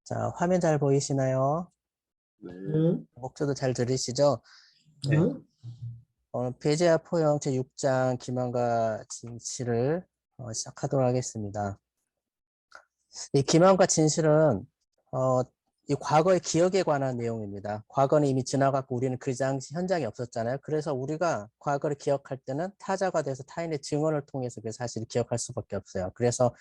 자, 화면 잘 보이시나요? 네. 목소리도 잘 들리시죠? 네. 응? 오늘 배제와 포용 제6장 기만과 진실을 시작하도록 하겠습니다. 이 기만과 진실은 이 과거의 기억에 관한 내용입니다. 과거는 이미 지나갔고 우리는 그 당시 현장에 없었잖아요. 그래서 우리가 과거를 기억할 때는 타자가 돼서 타인의 증언을 통해서 그 사실을 기억할 수밖에 없어요. 그래서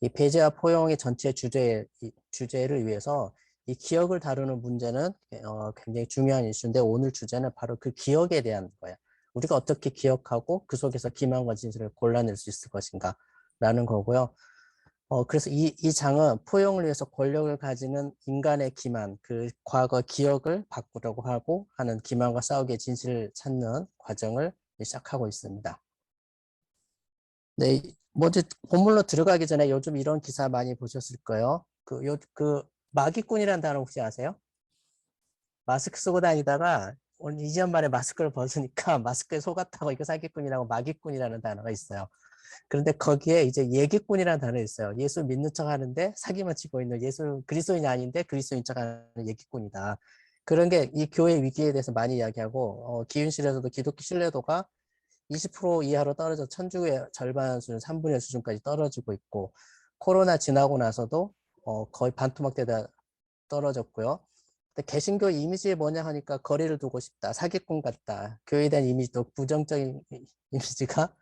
이 배제와 포용의 전체 주제를 위해서 이 기억을 다루는 문제는 굉장히 중요한 이슈인데 오늘 주제는 바로 그 기억에 대한 거예요. 우리가 어떻게 기억하고 그 속에서 기만과 진실을 골라낼 수 있을 것인가 라는 거고요. 그래서 이 장은 포용을 위해서 권력을 가지는 인간의 기만, 그 과거 기억을 바꾸려고 하고 하는 기만과 싸우기의 진실을 찾는 과정을 시작하고 있습니다. 네, 먼저 본문로 들어가기 전에 요즘 이런 기사 많이 보셨을 거예요. 그 마기꾼이라는 단어 혹시 아세요? 마스크 쓰고 다니다가 오늘 2년 만에 마스크를 벗으니까 마스크에 속았다고 이거 사기꾼이라고 마기꾼이라는 단어가 있어요. 그런데 거기에 이제 예기꾼이라는 단어 있어요. 예수 믿는 척 하는데 사기만 치고 있는 예수 그리스도인이 아닌데 그리스도인 척 하는 예기꾼이다. 그런 게 이 교회 위기에 대해서 많이 이야기하고 기윤실에서도 기독교 신뢰도가 20% 이하로 떨어져 천주교의 절반 수준, 3분의 1 수준까지 떨어지고 있고 코로나 지나고 나서도 거의 반토막되다 떨어졌고요. 근데 개신교 이미지 뭐냐 하니까 거리를 두고 싶다, 사기꾼 같다, 교회에 대한 이미지도 부정적인 이미지가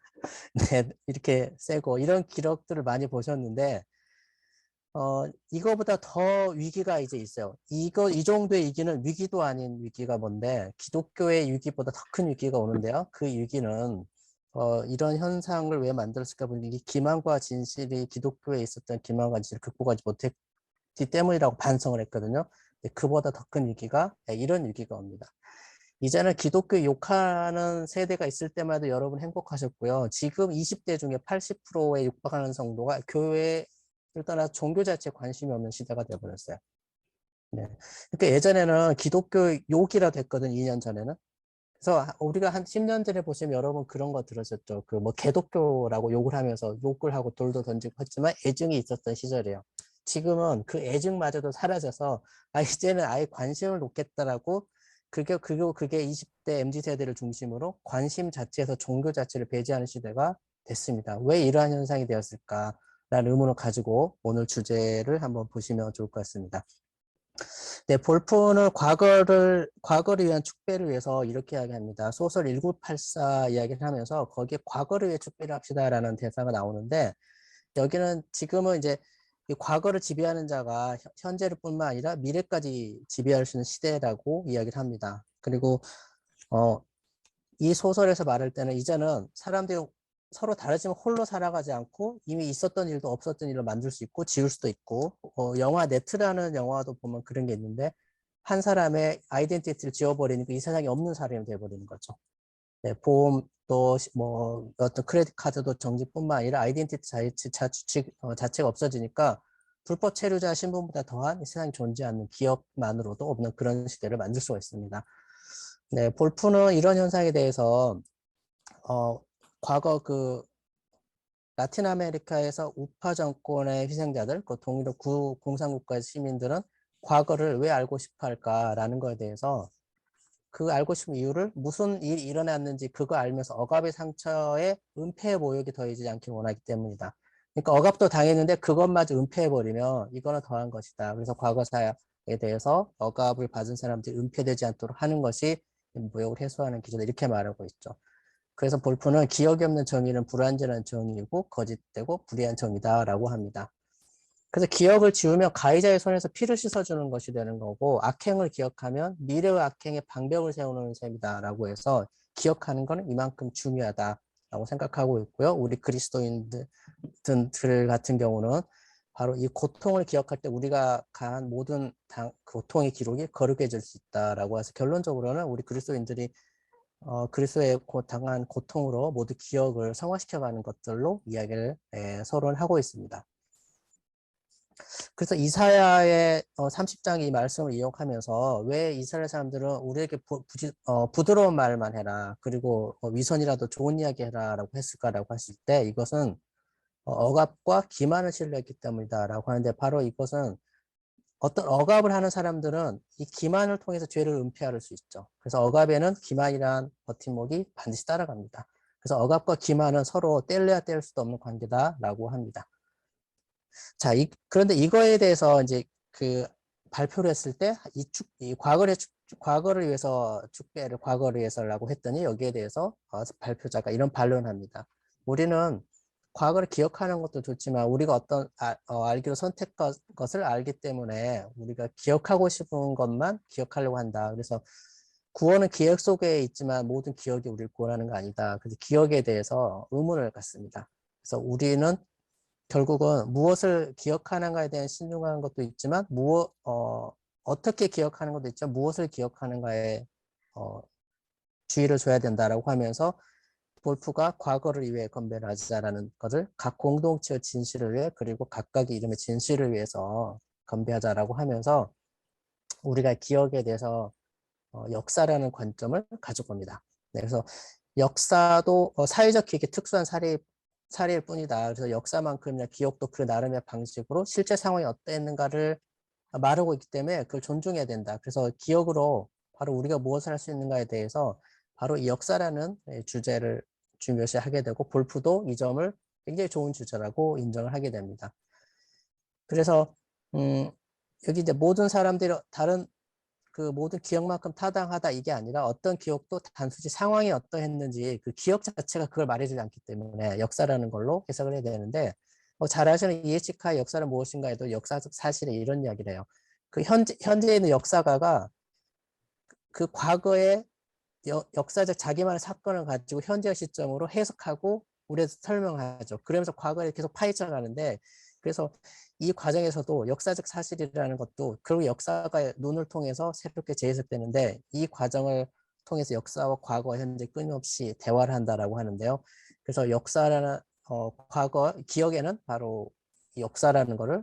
네, 이렇게 세고 이런 기록들을 많이 보셨는데 이거보다 더 위기가 이제 있어요. 이 정도의 위기는 위기도 아닌 위기가 뭔데 기독교의 위기보다 더 큰 위기가 오는데요. 그 위기는 이런 현상을 왜 만들었을까 보니 이 기만과 진실이 기독교에 있었던 기만과 진실을 극복하지 못했기 때문이라고 반성을 했거든요. 그보다 더 큰 위기가 이런 위기가 옵니다. 이제는 기독교 욕하는 세대가 있을 때마다 여러분 행복하셨고요. 지금 20대 중에 80%에 육박하는 성도가 교회를 떠나 종교 자체에 관심이 없는 시대가 되어버렸어요. 네. 그러니까 예전에는 기독교 욕이라 됐거든, 2년 전에는. 그래서 우리가 한 10년 전에 보시면 여러분 그런 거 들으셨죠. 그 뭐 개독교라고 욕을 하면서 욕을 하고 돌도 던지고 했지만 애증이 있었던 시절이에요. 지금은 그 애증마저도 사라져서 이제는 아예 관심을 놓겠다라고 그게 20대 MZ 세대를 중심으로 관심 자체에서 종교 자체를 배제하는 시대가 됐습니다. 왜 이러한 현상이 되었을까라는 의문을 가지고 오늘 주제를 한번 보시면 좋을 것 같습니다. 네, 볼폰은 과거를 위한 축배를 위해서 이렇게 이야기합니다. 소설 1984 이야기를 하면서 거기에 과거를 위해 축배를 합시다라는 대사가 나오는데 여기는 지금은 이제 이 과거를 지배하는 자가 현재를 뿐만 아니라 미래까지 지배할 수 있는 시대라고 이야기를 합니다. 그리고 이 소설에서 말할 때는 이제는 사람들이 서로 다르지만 홀로 살아가지 않고 이미 있었던 일도 없었던 일로 만들 수 있고 지울 수도 있고 영화 네트라는 영화도 보면 그런 게 있는데 한 사람의 아이덴티티를 지워버리니까 이 세상에 없는 사람이 돼버리는 거죠. 네, 보험도 뭐 어떤 크레딧 카드도 정지뿐만 아니라 아이덴티티 자체가 없어지니까 불법 체류자 신분보다 더한 이 세상에 존재하지 않는 기억만으로도 없는 그런 시대를 만들 수가 있습니다. 네, 볼프는 이런 현상에 대해서 과거 그 라틴 아메리카에서 우파 정권의 희생자들, 그 동일한 공산국가의 시민들은 과거를 왜 알고 싶어 할까라는 거에 대해서 그 알고 싶은 이유를 무슨 일이 일어났는지 그거 알면서 억압의 상처에 은폐의 모욕이 더해지지 않길 원하기 때문이다. 그러니까 억압도 당했는데 그것마저 은폐해버리면 이거는 더한 것이다. 그래서 과거사에 대해서 억압을 받은 사람들이 은폐되지 않도록 하는 것이 모욕을 해소하는 기준이다. 이렇게 말하고 있죠. 그래서 볼프는 기억이 없는 정의는 불완전한 정의이고 거짓되고 불의한 정의다라고 합니다. 그래서 기억을 지우면 가해자의 손에서 피를 씻어주는 것이 되는 거고 악행을 기억하면 미래의 악행에 방벽을 세우는 셈이다라고 해서 기억하는 것은 이만큼 중요하다라고 생각하고 있고요. 우리 그리스도인들 같은 경우는 바로 이 고통을 기억할 때 우리가 가한 모든 고통의 기록이 거룩해질 수 있다라고 해서 결론적으로는 우리 그리스도인들이 그리스도의 당한 고통으로 모두 기억을 성화시켜가는 것들로 이야기를 서론 하고 있습니다. 그래서 이사야의 30장이 이 말씀을 이용하면서 왜 이스라엘 사람들은 우리에게 부드러운 말만 해라. 그리고 위선이라도 좋은 이야기 해라 라고 했을까라고 했을 때 이것은 억압과 기만을 신뢰했기 때문이다 라고 하는데 바로 이것은 어떤 억압을 하는 사람들은 이 기만을 통해서 죄를 은폐할 수 있죠. 그래서 억압에는 기만이란 버팀목이 반드시 따라갑니다. 그래서 억압과 기만은 서로 뗄래야 뗄 수도 없는 관계다라고 합니다. 자, 그런데 이거에 대해서 이제 그 발표를 했을 때 이 과거를 위해서 축배를 과거를 위해서라고 했더니 여기에 대해서 발표자가 이런 반론을 합니다. 우리는 과거를 기억하는 것도 좋지만 우리가 어떤 알기로 선택한 것을 알기 때문에 우리가 기억하고 싶은 것만 기억하려고 한다. 그래서 구원은 기억 속에 있지만 모든 기억이 우리를 구원하는 거 아니다. 그래서 기억에 대해서 의문을 갖습니다. 그래서 우리는 결국은 무엇을 기억하는가에 대한 신중한 것도 있지만 어떻게 기억하는 것도 있지만 무엇을 기억하는가에 주의를 줘야 된다라고 하면서 볼프가 과거를 위해 건배를 하자라는 것을 각 공동체의 진실을 위해 그리고 각각의 이름의 진실을 위해서 건배하자라고 하면서 우리가 기억에 대해서 역사라는 관점을 가져봅니다. 네, 그래서 역사도 사회적 기억이 특수한 사례일 뿐이다. 그래서 역사만큼이나 기억도 그 나름의 방식으로 실제 상황이 어땠는가를 말하고 있기 때문에 그걸 존중해야 된다. 그래서 기억으로 바로 우리가 무엇을 할 수 있는가에 대해서 바로 이 역사라는 주제를 중요시하게 되고 볼프도 이 점을 굉장히 좋은 주제라고 인정을 하게 됩니다. 그래서 여기 이제 모든 사람들이 다른 그 모든 기억만큼 타당하다 이게 아니라 어떤 기억도 단순히 상황이 어떠했는지 그 기억 자체가 그걸 말해주지 않기 때문에 역사라는 걸로 해석을 해야 되는데 잘 아시는 이에치카의 역사는 무엇인가에도 역사적 사실에 이런 이야기를 해요. 그 현재에 있는 역사가가 그 과거의 역사적 자기만의 사건을 가지고 현재 시점으로 해석하고 우리에서 설명하죠. 그러면서 과거에 계속 파헤쳐 가는데 그래서 이 과정에서도 역사적 사실이라는 것도 결국 역사가의 눈을 통해서 새롭게 재해석되는데 이 과정을 통해서 역사와 과거와 현재 끊임없이 대화를 한다라고 하는데요. 그래서 역사라는 과거 기억에는 바로 이 역사라는 거를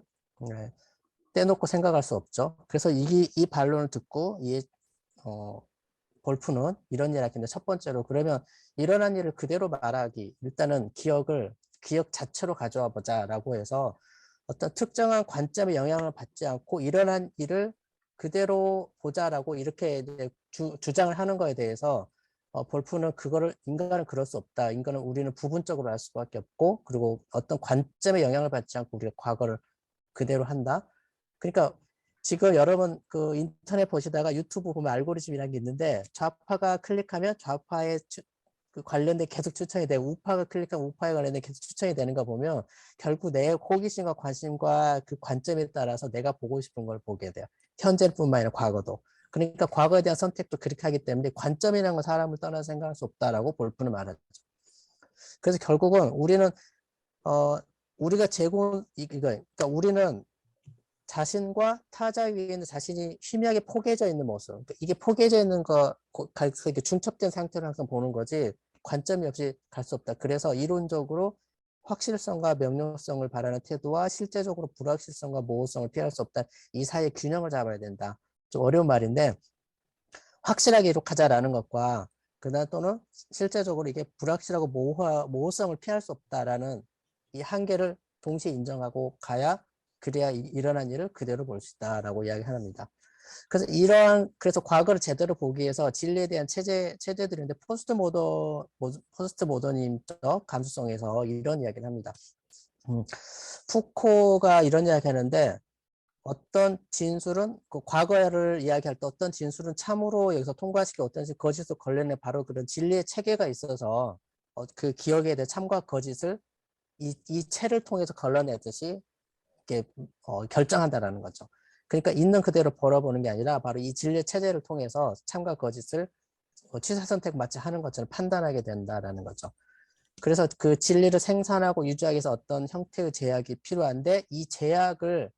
떼놓고 생각할 수 없죠. 그래서 이 반론을 듣고 볼프는 이런 이야기를 했는데 첫 번째로 그러면 일어난 일을 그대로 말하기 일단은 기억 자체로 가져와 보자라고 해서 어떤 특정한 관점의 영향을 받지 않고 일어난 일을 그대로 보자라고 이렇게 주장을 하는 거에 대해서 볼프는 인간은 그럴 수 없다. 인간은 우리는 부분적으로 알 수밖에 없고 그리고 어떤 관점의 영향을 받지 않고 우리가 과거를 그대로 한다. 그러니까 지금 여러분 그 인터넷 보시다가 유튜브 보면 알고리즘이라는 게 있는데 좌파가 클릭하면 좌파의 그 관련된 계속 추천이 되고 우파가 클릭하면 우파에 관련된 계속 추천이 되는 거 보면 결국 내 호기심과 관심과 그 관점에 따라서 내가 보고 싶은 걸 보게 돼요. 현재뿐만 아니라 과거도. 그러니까 과거에 대한 선택도 그렇게 하기 때문에 관점이라는 건 사람을 떠나 생각할 수 없다라고 볼프는 말하죠. 그래서 결국은 우리가 그러니까 우리는 자신과 타자 위에 있는 자신이 희미하게 포개져 있는 모습. 그러니까 이게 포개져 있는 이렇게 중첩된 상태를 항상 보는 거지 관점이 없이 갈 수 없다. 그래서 이론적으로 확실성과 명료성을 바라는 태도와 실제적으로 불확실성과 모호성을 피할 수 없다. 이 사이에 균형을 잡아야 된다. 좀 어려운 말인데 확실하게 기록하자라는 것과 그다음 또는 실제적으로 이게 불확실하고 모호성을 피할 수 없다라는 이 한계를 동시에 인정하고 가야 그래야 일어난 일을 그대로 볼 수 있다라고 이야기합니다. 그래서 과거를 제대로 보기 위해서 진리에 대한 체제들인데 포스트 모더니즘적 감수성에서 이런 이야기를 합니다. 푸코가 이런 이야기 하는데 어떤 진술은 그 과거를 이야기할 때 어떤 진술은 참으로 여기서 통과시키고 어떤 거짓으로 걸려내 바로 그런 진리의 체계가 있어서 그 기억에 대해 참과 거짓을 이 체를 통해서 걸러내듯이 이렇게 결정한다라는 거죠. 그러니까 있는 그대로 벌어보는 게 아니라 바로 이 진리의 체제를 통해서 참과 거짓을 취사 선택 마치 하는 것처럼 판단하게 된다라는 거죠. 그래서 그 진리를 생산하고 유지하기 위해서 어떤 형태의 제약이 필요한데 이 제약의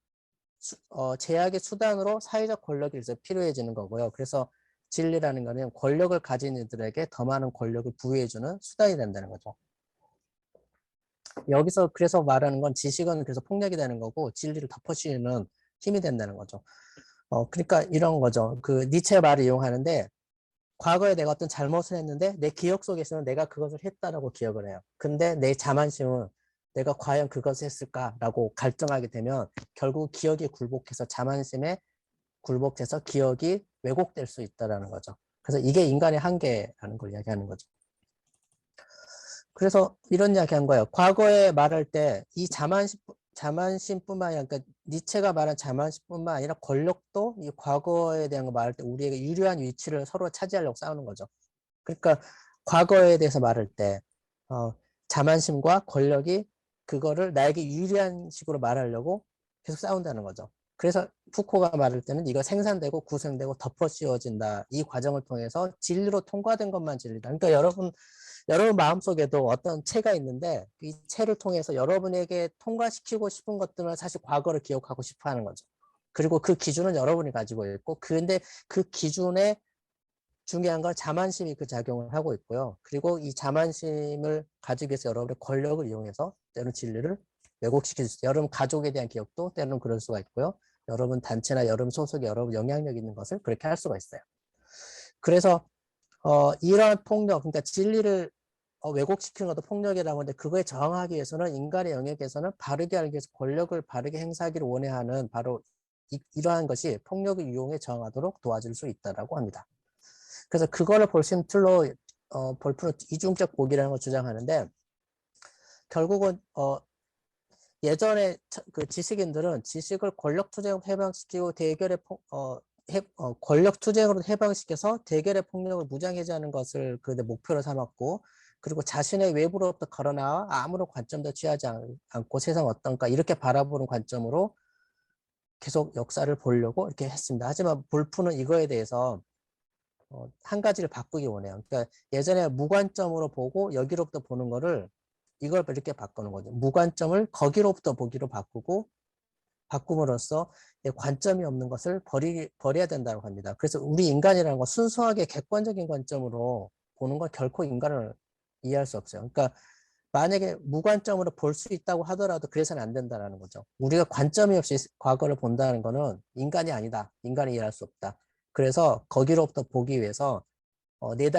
수단으로 사회적 권력이 필요해지는 거고요. 그래서 진리라는 거는 권력을 가진 이들에게 더 많은 권력을 부여해주는 수단이 된다는 거죠. 여기서 그래서 말하는 건 지식은 그래서 폭력이 되는 거고 진리를 덮어씌우는 힘이 된다는 거죠. 그러니까 이런 거죠. 그 니체의 말을 이용하는데 과거에 내가 어떤 잘못을 했는데 내 기억 속에서는 내가 그것을 했다라고 기억을 해요. 근데 내 자만심은 내가 과연 그것을 했을까라고 갈등하게 되면 결국 기억이 굴복해서 자만심에 굴복해서 기억이 왜곡될 수 있다는 거죠. 그래서 이게 인간의 한계라는 걸 이야기하는 거죠. 그래서 이런 이야기 한 거예요. 과거에 말할 때 이 자만심뿐만 아니라, 그러니까 니체가 말한 자만심뿐만 아니라 권력도 이 과거에 대한 거 말할 때 우리에게 유리한 위치를 서로 차지하려고 싸우는 거죠. 그러니까 과거에 대해서 말할 때 자만심과 권력이 그거를 나에게 유리한 식으로 말하려고 계속 싸운다는 거죠. 그래서 푸코가 말할 때는 이거 생산되고 구성되고 덮어 씌워진다. 이 과정을 통해서 진리로 통과된 것만 진리다. 그러니까 여러분 마음속에도 어떤 체가 있는데 이 체를 통해서 여러분에게 통과시키고 싶은 것들은 사실 과거를 기억하고 싶어 하는 거죠. 그리고 그 기준은 여러분이 가지고 있고 근데 그 기준에 중요한 건 자만심이 그 작용을 하고 있고요. 그리고 이 자만심을 가지기 위해서 여러분의 권력을 이용해서 때로는 진리를 왜곡시킬 수 있어요. 여러분 가족에 대한 기억도 때로는 그럴 수가 있고요. 여러분 단체나 여러분 소속에 여러분 영향력 있는 것을 그렇게 할 수가 있어요. 그래서 이러한 폭력, 그러니까 진리를 왜곡시키는 것도 폭력이라고 하는데 그거에 저항하기 위해서는 인간의 영역에서는 바르게 알기 위해서 권력을 바르게 행사하기를 원해하는 바로 이러한 것이 폭력을 이용해 저항하도록 도와줄 수 있다고 합니다. 그래서 그거를 볼셈 틀로 볼프는 이중적 복이라는 걸 주장하는데 결국은 예전에 그 지식인들은 지식을 권력 투쟁으로 해방시키고 권력 투쟁으로 해방시켜서 대결의 폭력을 무장해제하는 것을 그 목표로 삼았고 그리고 자신의 외부로부터 걸어나와 아무런 관점도 취하지 않고 세상 어떤가 이렇게 바라보는 관점으로 계속 역사를 보려고 이렇게 했습니다. 하지만 볼프는 이거에 대해서 한 가지를 바꾸기 원해요. 그러니까 예전에 무관점으로 보고 여기로부터 보는 거를 이걸 이렇게 바꾸는 거죠. 무관점을 거기로부터 보기로 바꿈으로써 관점이 없는 것을 버려야 된다고 합니다. 그래서 우리 인간이라는 건 순수하게 객관적인 관점으로 보는 건 결코 인간을 이해할 수 없어요. 그러니까 만약에 무관점으로 볼 수 있다고 하더라도 그래서는 안 된다는 거죠. 우리가 관점이 없이 과거를 본다는 거는 인간이 아니다. 인간이 이해할 수 없다. 그래서 거기로부터 보기 위해서 네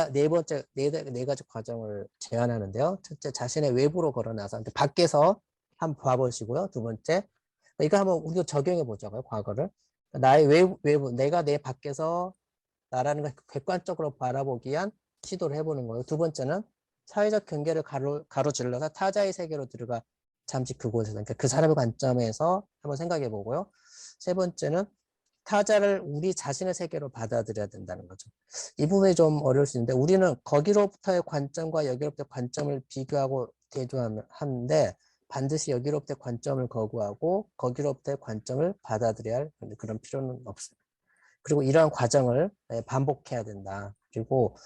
가지 과정을 제안하는데요. 첫째, 자신의 외부로 걸어나서 밖에서 한번 봐보시고요. 두 번째, 이거 한번 우리도 적용해 보자고요. 과거를 나의 외부 내가 내 밖에서 나라는 걸 객관적으로 바라보기 위한 시도를 해보는 거예요. 두 번째는 사회적 경계를 가로질러서 타자의 세계로 들어가 잠시 그곳에서 그러니까 그 사람의 관점에서 한번 생각해 보고요. 세 번째는 타자를 우리 자신의 세계로 받아들여야 된다는 거죠. 이 부분이 좀 어려울 수 있는데 우리는 거기로부터의 관점과 여기로부터의 관점을 비교하고 대조하는데 반드시 여기로부터의 관점을 거부하고 거기로부터의 관점을 받아들여야 할 그런 필요는 없습니다. 그리고 이러한 과정을 반복해야 된다. 그리고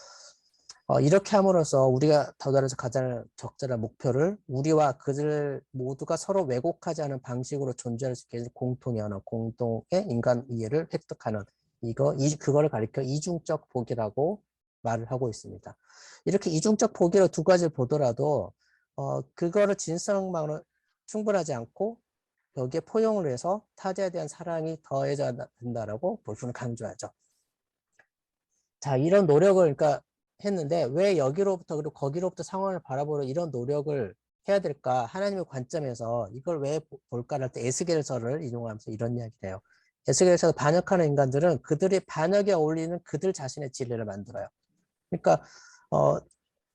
이렇게 함으로써 우리가 더달아서 가장 적절한 목표를 우리와 그들 모두가 서로 왜곡하지 않은 방식으로 존재할 수 있게 공통의 언어, 공동의 인간 이해를 획득하는 그거를 가리켜 이중적 복이라고 말을 하고 있습니다. 이렇게 이중적 복이로 두 가지를 보더라도 그거를 진성만으로 충분하지 않고 여기에 포용을 해서 타자에 대한 사랑이 더해져야 된다라고 볼프는 강조하죠. 자, 이런 노력을 그러니까 했는데 왜 여기로부터 그리고 거기로부터 상황을 바라보려 이런 노력을 해야 될까? 하나님의 관점에서 이걸 왜 볼까 할 때 에스겔서를 인용하면서 이런 이야기를 해요. 에스겔서 반역하는 인간들은 그들이 반역에 어울리는 그들 자신의 진리를 만들어요. 그러니까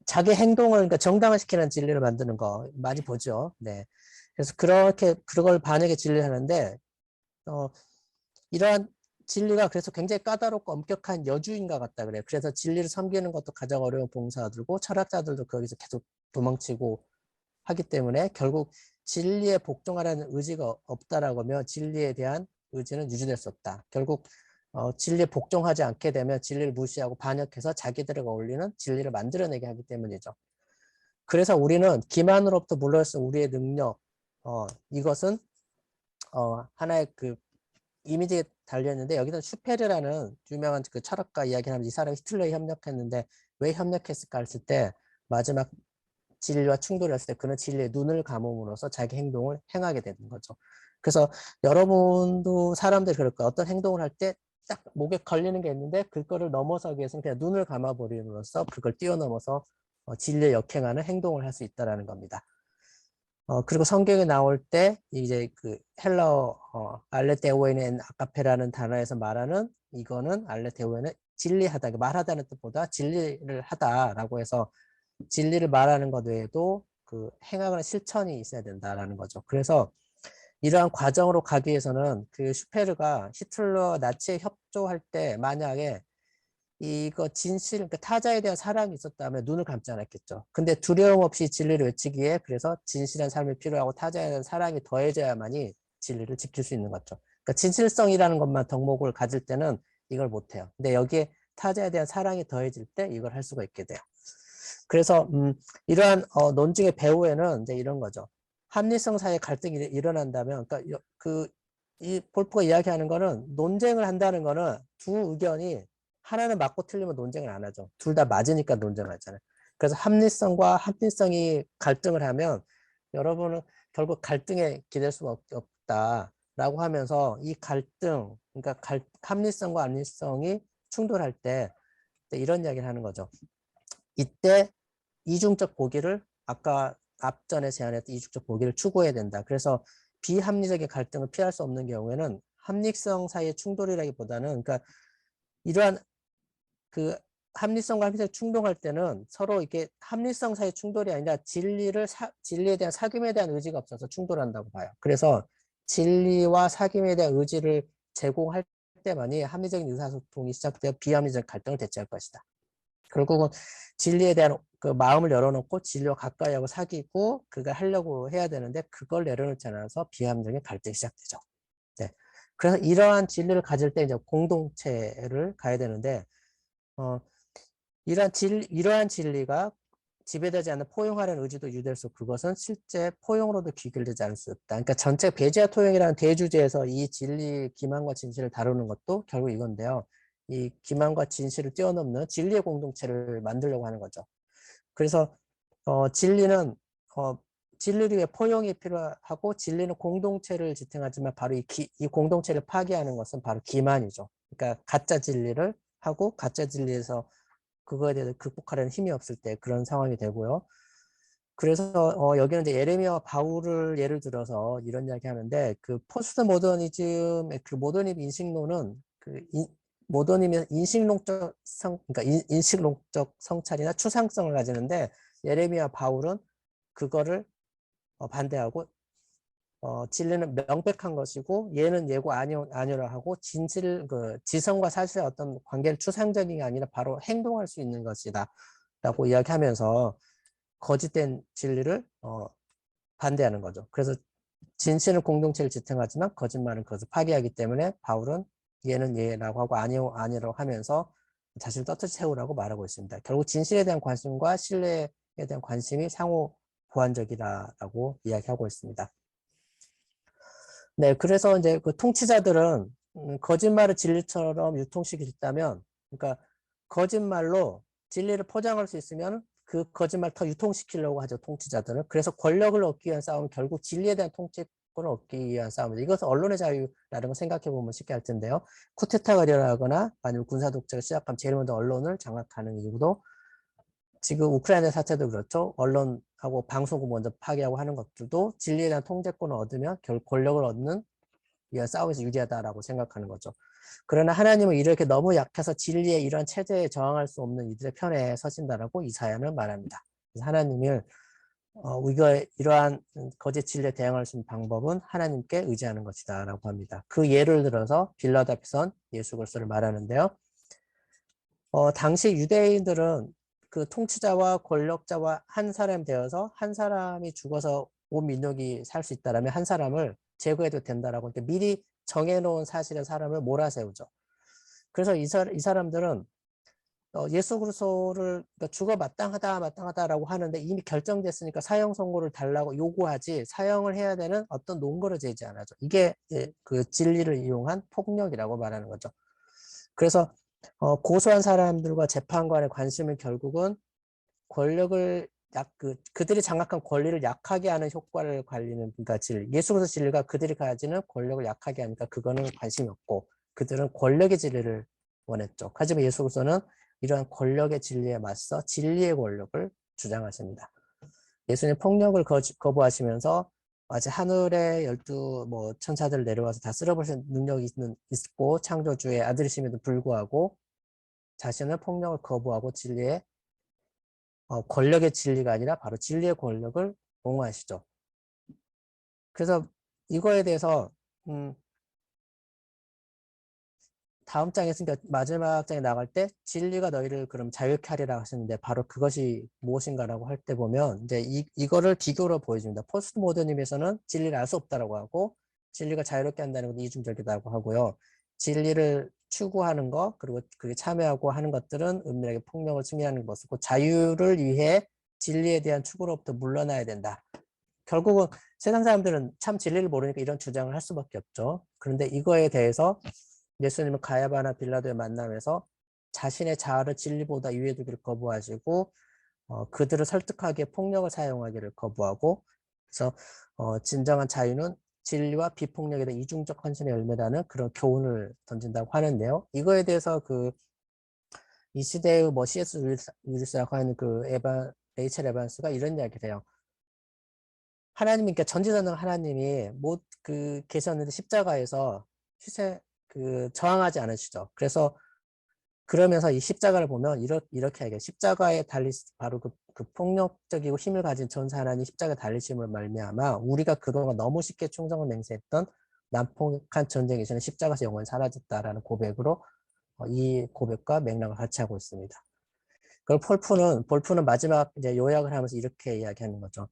자기 행동을 그러니까 정당화시키는 진리를 만드는 거 많이 보죠. 네. 그래서 그걸 반역의 진리를 하는데 이러한 진리가 그래서 굉장히 까다롭고 엄격한 여주인과 같다 그래요. 그래서 진리를 섬기는 것도 가장 어려운 봉사들고 철학자들도 거기서 계속 도망치고 하기 때문에 결국 진리에 복종하라는 의지가 없다라고 하면 진리에 대한 의지는 유지될 수 없다. 결국 진리에 복종하지 않게 되면 진리를 무시하고 반역해서 자기들에게 어울리는 진리를 만들어내게 하기 때문이죠. 그래서 우리는 기만으로부터 물러서 우리의 능력, 이것은 하나의 그 이미지에 달렸는데 여기는 슈페르라는 유명한 그 철학가 이야기하면 이 사람이 히틀러에 협력했는데 왜 협력했을까 했을 때 마지막 진리와 충돌을 했을 때 그는 진리에 눈을 감음으로써 자기 행동을 행하게 되는 거죠. 그래서 여러분도 사람들이 그럴 거예요. 어떤 행동을 할 때 딱 목에 걸리는 게 있는데 그거를 넘어서기 위해서는 그냥 눈을 감아버림으로써 그걸 뛰어넘어서 진리에 역행하는 행동을 할 수 있다는 겁니다. 그리고 성경에 나올 때 이제 그 헬러 알레테오에는 아카페라는 단어에서 말하는 이거는 알레테오에는 진리하다, 말하다는 뜻보다 진리를 하다라고 해서 진리를 말하는 것 외에도 그 행하거나 실천이 있어야 된다라는 거죠. 그래서 이러한 과정으로 가기 위해서는 그 슈페르가 히틀러 나치에 협조할 때 만약에 이거 진실, 그러니까 타자에 대한 사랑이 있었다면 눈을 감지 않았겠죠. 근데 두려움 없이 진리를 외치기에 그래서 진실한 삶이 필요하고 타자에 대한 사랑이 더해져야만이 진리를 지킬 수 있는 거죠. 그러니까 진실성이라는 것만 덕목을 가질 때는 이걸 못해요. 근데 여기에 타자에 대한 사랑이 더해질 때 이걸 할 수가 있게 돼요. 그래서 이러한 논증의 배후에는 이제 이런 거죠. 합리성 사이의 갈등이 일어난다면, 그러니까 이 볼프가 이야기하는 거는 논쟁을 한다는 거는 두 의견이 하나는 맞고 틀리면 논쟁을 안 하죠. 둘 다 맞으니까 논쟁하잖아요. 그래서 합리성과 합리성이 갈등을 하면 여러분은 결국 갈등에 기댈 수가 없다라고 하면서 이 갈등, 그러니까 합리성과 합리성이 충돌할 때 이런 이야기를 하는 거죠. 이때 이중적 보기를 아까 앞전에 제안했던 이중적 보기를 추구해야 된다. 그래서 비합리적인 갈등을 피할 수 없는 경우에는 합리성 사이의 충돌이라기보다는 그러니까 이러한 그 합리성과 합리성이 충돌할 때는 서로 이게 합리성 사이의 충돌이 아니라 진리에 대한 사귐에 대한 의지가 없어서 충돌한다고 봐요. 그래서 진리와 사귐에 대한 의지를 제공할 때만이 합리적인 의사소통이 시작되어 비합리적 갈등을 대체할 것이다. 결국은 진리에 대한 그 마음을 열어놓고 진리와 가까이 하고 사귀고 그걸 하려고 해야 되는데 그걸 내려놓지 않아서 비합리적인 갈등이 시작되죠. 네. 그래서 이러한 진리를 가질 때 이제 공동체를 가야 되는데 어, 이러한 진리가 지배되지 않는 포용하려는 의지도 유대일수 그것은 실제 포용으로도 귀결되지 않을 수 없다. 그러니까 전체 배제와 토용이라는 대주제에서 이 진리, 기만과 진실을 다루는 것도 결국 이건데요. 이 기만과 진실을 뛰어넘는 진리의 공동체를 만들려고 하는 거죠. 그래서 진리는 진리를 위해 포용이 필요하고 진리는 공동체를 지탱하지만 바로 이 공동체를 파괴하는 것은 바로 기만이죠. 그러니까 가짜 진리를 하고 가짜 진리에서 그거에 대해서 극복하려는 힘이 없을 때 그런 상황이 되고요. 그래서 여기는 이제 예레미야와 바울을 예를 들어서 이런 이야기 하는데 그 포스트 모더니즘의 그 모더니즘 인식론은 모더니즘의 인식론적 그러니까 인식론적 성찰이나 추상성을 가지는데 예레미야 바울은 그거를 반대하고 진리는 명백한 것이고 얘는 예고 아니라 하고 지성과 사실의 어떤 관계를 추상적인 게 아니라 바로 행동할 수 있는 것이다 라고 이야기하면서 거짓된 진리를 반대하는 거죠. 그래서 진실은 공동체를 지탱하지만 거짓말은 그것을 파괴하기 때문에 바울은 얘는 얘라고 하고 아니라고 하면서 자신을 떳떳이 세우라고 말하고 있습니다. 결국 진실에 대한 관심과 신뢰에 대한 관심이 상호 보완적이라고 이야기하고 있습니다. 네, 그래서 이제 그 통치자들은 거짓말을 진리처럼 유통시킬 수 있다면, 그러니까 거짓말로 진리를 포장할 수 있으면 그 거짓말 더 유통시키려고 하죠, 통치자들은. 그래서 권력을 얻기 위한 싸움은 결국 진리에 대한 통치권을 얻기 위한 싸움입니다. 이것은 언론의 자유라는 걸 생각해 보면 쉽게 할 텐데요. 쿠데타가 일어나거나 아니면 군사 독재가 시작하면 제일 먼저 언론을 장악하는 이유도 지금 우크라이나 사태도 그렇죠. 언론하고 방송국 먼저 파괴하고 하는 것들도 진리에 대한 통제권을 얻으면 결국 권력을 얻는 위한 싸움에서 유리하다라고 생각하는 거죠. 그러나 하나님은 이렇게 너무 약해서 진리의 이런 체제에 저항할 수 없는 이들의 편에 서신다라고 이사야는 말합니다. 그래서 하나님을 이러한 거짓 진리에 대응할 수 있는 방법은 하나님께 의지하는 것이다라고 합니다. 그 예를 들어서 빌라도 앞에선 예수 그리스도를 말하는데요. 당시 유대인들은 그 통치자와 권력자와 한 사람이 되어서 한 사람이 죽어서 온 민족이 살 수 있다라면 한 사람을 제거해도 된다라고 이렇게 미리 정해놓은 사실의 사람을 몰아세우죠. 그래서 이 사람들은 예수 그리스도를 그러니까 죽어 마땅하다라고 하는데 이미 결정됐으니까 사형 선고를 달라고 요구하지 사형을 해야 되는 어떤 논거를 제지 안 하죠. 이게 그 진리를 이용한 폭력이라고 말하는 거죠. 그래서 고소한 사람들과 재판관의 관심은 결국은 권력을 그들이 장악한 권리를 약하게 하는 효과를 관리는 그러니까 예수 그리스도 진리가 그들이 가지는 권력을 약하게 하니까 그거는 관심이 없고 그들은 권력의 진리를 원했죠. 하지만 예수 그리스도는 이러한 권력의 진리에 맞서 진리의 권력을 주장하십니다. 예수님 폭력을 거부하시면서 마치 하늘의 12 뭐 천사들 내려와서 다 쓸어버리는 능력이 있고 창조주의 아들이심에도 불구하고 자신은 폭력을 거부하고 진리의 권력의 진리가 아니라 바로 진리의 권력을 옹호하시죠. 그래서 이거에 대해서 다음 장에서 그러니까 마지막 장에 나갈 때 진리가 너희를 그럼 자유케 하리라 하셨는데 바로 그것이 무엇인가라고 할 때 보면 이제 이거를 비교로 보여줍니다. 포스트 모더니즘에서는 진리를 알 수 없다라고 하고 진리가 자유롭게 한다는 건 이중적이라고 하고요. 진리를 추구하는 것 그리고 그게 참여하고 하는 것들은 은밀하게 폭력을 승리하는 것이고 자유를 위해 진리에 대한 추구로부터 물러나야 된다. 결국은 세상 사람들은 참 진리를 모르니까 이런 주장을 할 수밖에 없죠. 그런데 이거에 대해서 예수님은 가야바나 빌라도의 만남에서 자신의 자아를 진리보다 위에 두기를 거부하시고 그들을 설득하기에 폭력을 사용하기를 거부하고 그래서 진정한 자유는 진리와 비폭력에 대한 이중적 헌신의 열매라는 그런 교훈을 던진다고 하는데요. 이거에 대해서 이 시대의 뭐 C.S. 윌스라고 하는 레이첼 에반스가 이런 이야기를 해요. 하나님이, 그러니까 전지전능 하나님이 계셨는데 십자가에서 저항하지 않으시죠. 그래서 그러면서 이 십자가를 보면 이렇게 하게 십자가에 바로 그 폭력적이고 힘을 가진 전사 하나님 십자가에 달리심을 말미암아 우리가 그동안 너무 쉽게 충성을 맹세했던 난폭한 전쟁에 서는 십자가에서 영원히 사라졌다라는 고백으로 이 고백과 맥락을 같이 하고 있습니다. 그럼 볼프는 마지막 이제 요약을 하면서 이렇게 이야기하는 거죠.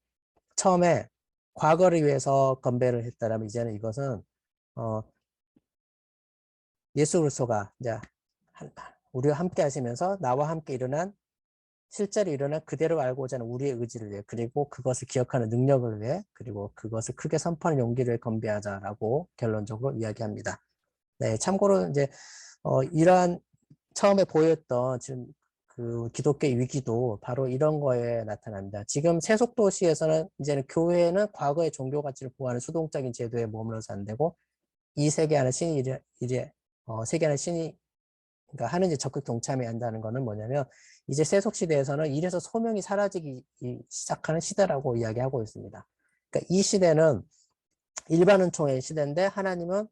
처음에 과거를 위해서 건배를 했다라면 이제는 이것은 예수 그리스도가 이제 우리와 함께 하시면서 나와 함께 실제로 일어난 그대로 알고자 하는 우리의 의지를 위해 그리고 그것을 기억하는 능력을 위해 그리고 그것을 크게 선포하는 용기를 건배하자라고 결론적으로 이야기합니다. 네, 참고로 이제 이러한 처음에 보였던 지금 그 기독교의 위기도 바로 이런 거에 나타납니다. 지금 세속도시에서는 이제는 교회는 과거의 종교 가치를 보호하는 수동적인 제도에 머물러서 안 되고 이 세계 안에 세계 안에 신이 그러니까 하는지 적극 동참해야 한다는 거는 뭐냐면 이제 세속 시대에서는 이래서 소명이 사라지기 시작하는 시대라고 이야기하고 있습니다. 그러니까 이 시대는 일반 은총의 시대인데 하나님은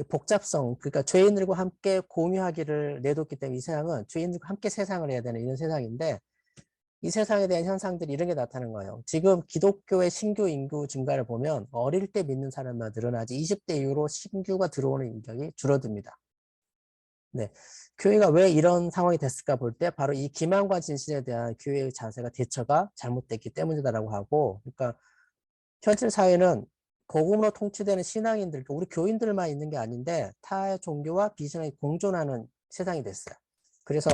복잡성, 그러니까 죄인들과 함께 공유하기를 내뒀기 때문에 이 세상은 죄인들과 함께 세상을 해야 되는 이런 세상인데 이 세상에 대한 현상들이 이런 게 나타나는 거예요. 지금 기독교의 신규 인구 증가를 보면 어릴 때 믿는 사람만 늘어나지 20대 이후로 신규가 들어오는 인격이 줄어듭니다. 네, 교회가 왜 이런 상황이 됐을까 볼 때 바로 이 기만과 진실에 대한 교회의 자세가 대처가 잘못됐기 때문이다라고 하고 그러니까 현실 사회는 복음으로 통치되는 신앙인들, 우리 교인들만 있는 게 아닌데 타 종교와 비신앙이 공존하는 세상이 됐어요. 그래서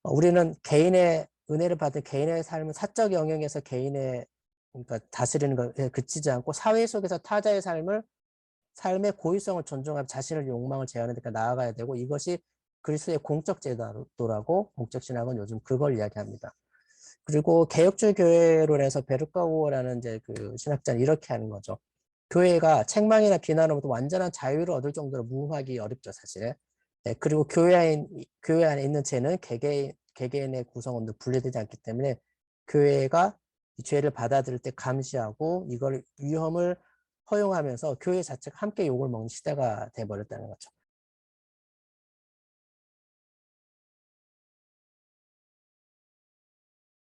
우리는 개인의 은혜를 받은 개인의 삶은 사적 영역에서 그러니까 다스리는 것에 그치지 않고 사회 속에서 타자의 삶의 고유성을 존중하며 자신의 욕망을 제어하는 데까지 나아가야 되고 이것이 그리스도의 공적 제도라고 공적 신학은 요즘 그걸 이야기합니다. 그리고 개혁주의 교회론에서 베르카우어라는 이제 그 신학자는 이렇게 하는 거죠. 교회가 책망이나 비난으로부터 완전한 자유를 얻을 정도로 무음하기 어렵죠, 사실. 네, 그리고 교회 안에 있는 죄는 개개인의 구성원도 분리되지 않기 때문에 교회가 이 죄를 받아들일 때 감시하고 이걸 위험을 허용하면서 교회 자체가 함께 욕을 먹는 시대가 돼버렸다는 거죠.